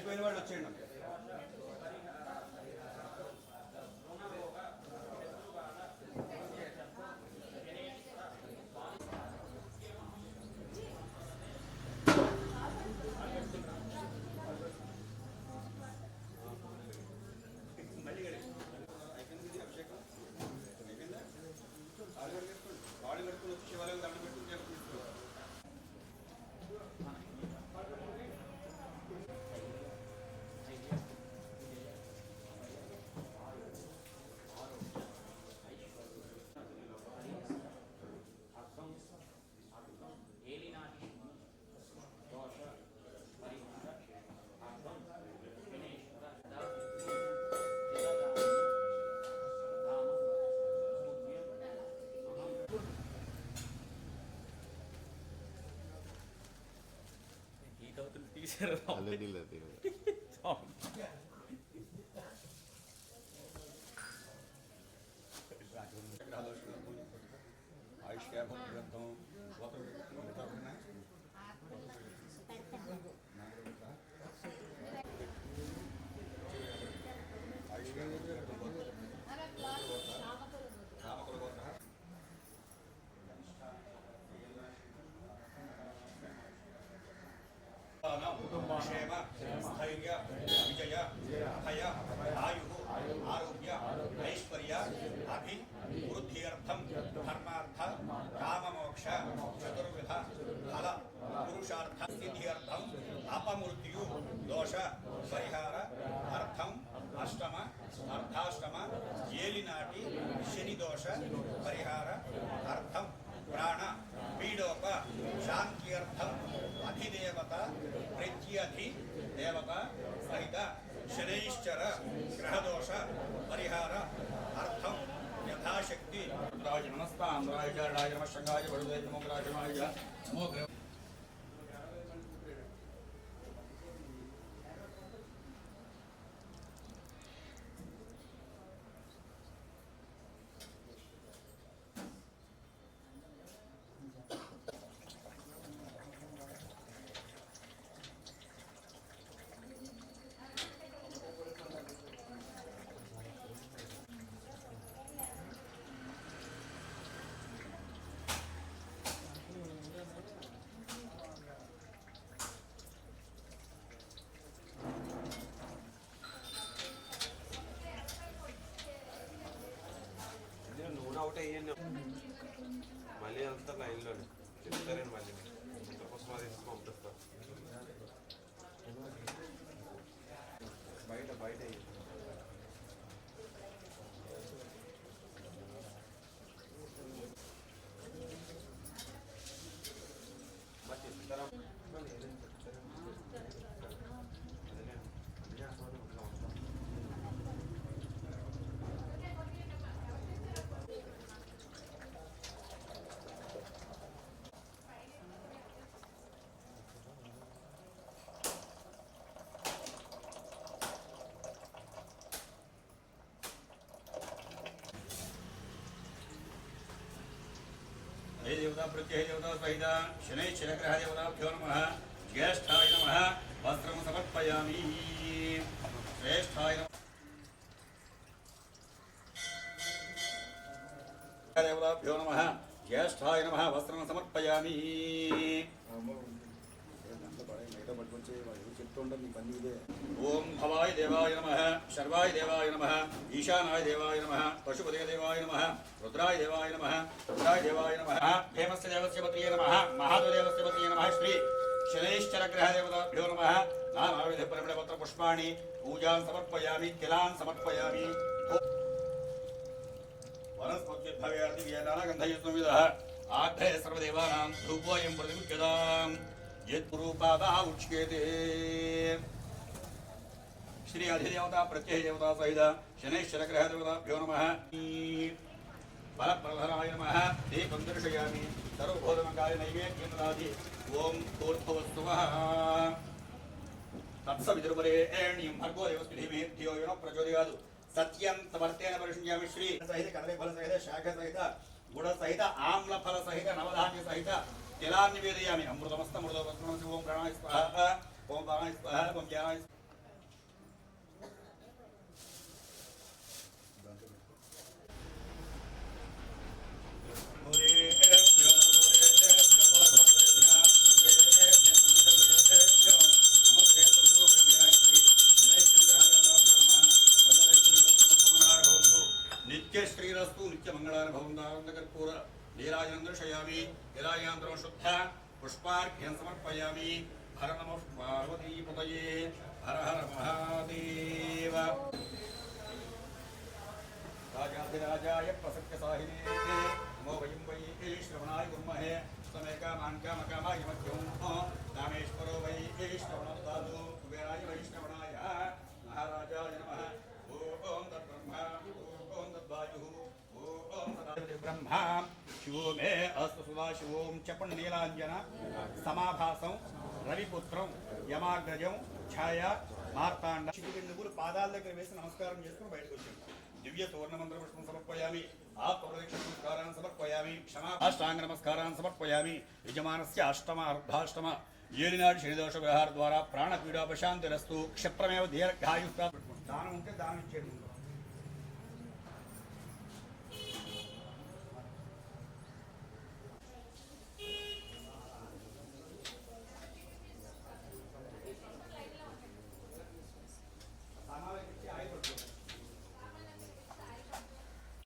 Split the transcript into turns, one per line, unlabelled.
వెళ్ళిపోయిన వాళ్ళు వచ్చేయండి.
ऑलरेडी लेते हो
आयुष क्या ग्रंथों क्षेम स्थैर्य विजय भय आयु आरोग्य ऐश्वर्य अभिवृद्ध्यर्थम धर्मार्थ काममोक्ष चतुर्विध फल पुरुषार्थ सिद्ध्यर्थम अपमृत्यु दोष परिहार अर्थम अष्टम अर्धाष्टम ఏలినాటి శని దోష పరిహార అర్థం ప్రాణ పీడోప శాంత్యర్థం అధిదేవత ప్రత్యధి దేవత సహిత శనైశ్చర గ్రహదోష పరిహార అర్థం యథాశక్తి రాజ నమస్తాంధ్రాయ చరణాయ నమశంగాయ వరుదే నమో గ్రాజమాయ నమో గ్రహ
అవుట్ అయ్యాను మళ్ళీ అంతా లైన్లోనే చెప్తారండి మళ్ళీ ఇంతకోసం అది పంపిస్తాను బయట బయట మరి చెప్తారా
हे देवता प्रत्यय देवता सहित शनैश्चर ग्रह देवताभ्यो नमः ज्येष्ठाय नमः वस्त्रं समर्पयामि श्रेष्ठाय नमः देवताभ्यो नमः ज्येष्ठाय नमः वस्त्रं समर्पयामि ओम भवाय देवाय नमः शर्वाय देवाय नमः ईशानाय देवाय नमः पशुपते देवाय नमः रुद्राय देवाय नमः रुद्राय देवाय नमः हेमस्य देवस्य पत्न्ये नमः महादेवस्य पत्न्ये नमः श्री शनैश्चर ग्रह देवताभ्यो नमः नानाविध परिमलपत्र पुष्पाणि पूजां समर्पयामि तिलान् समर्पयामि वनस्पत्युद्भवेर्दिव्यनागन्धयुक्तविदः आग्रहे सर्वदेवानां धूपोऽयं प्रतिमुच्यताम् यत्पुरूपादा उच्यते श्री अधिदेवता प्रत्यय देवता सहित शनैश्चर ग्रह देवताभ्यो नमः फलप्रधनाय नमः दीपं दर्शयामि सर्वभूतमङ्गाय नैवेद्यं ददाति ओम भूर्भुवस्सुवः तत्सवितुर्वरेण्यं भर्गो देवस्य धीमहि धियो यो न प्रचोदयात् सत्यं समर्थेन परिष्ण्यामि श्री सहित कदली फल सहित शाख सहित गुड़ सहित आम्ल फल सहित नवधान्य सहित तिलान् निवेदयामि अमृतमस्तमृतोपस्मरं ओम प्राणाय स्वाहा ओम प्राणाय स्वाहा ओम ज्ञानाय कर्पूर नीराजनं दर्शयामि नीराजनं शुद्ध पुष्पार्घ्यं समर्पयामि हर नमः पार्वतीपतये हर हर महादेव राजाधिराजाय प्रसक्तसाहिने नमो वयं वै श्रवणाय कुर्महे समेकामान्कामकामाय मध्यं रामेश्वरो वै श्रवणदातो कुबेराय वै श्रवणाय महाराजाय नमः ॐ तद्ब्रह्मा ॐ तद्वायुः ॐ तद्ब्रह्मा शिवो मे अस्तु सदाशिवों चपण्डनीलाञ्जन समाभासं रविपुत्रं यमाग्रजं ఛాయా మార్తాండ శివుడు పాదాల దగ్గర వేసి నమస్కారం చేసుకుని బయటకు వచ్చాడు. దివ్య సువర్ణ మంత్ర పుష్పం సమర్పయామి ఆత్మప్రదక్షిణ నమస్కారాన్ని సమర్పయామి క్షమాష్టాంగ నమస్కారాన్ని సమర్పయామి యజమానస్య అష్టమ అర్ధాష్టమ ఏలినాడు శనిదోష వ్యవహార ద్వారా ప్రాణపీడాపశాంతిరస్తు క్షిప్రమేవ దీర్ఘాయుష్ట దానం ఉంటే దానం ఇచ్చేది.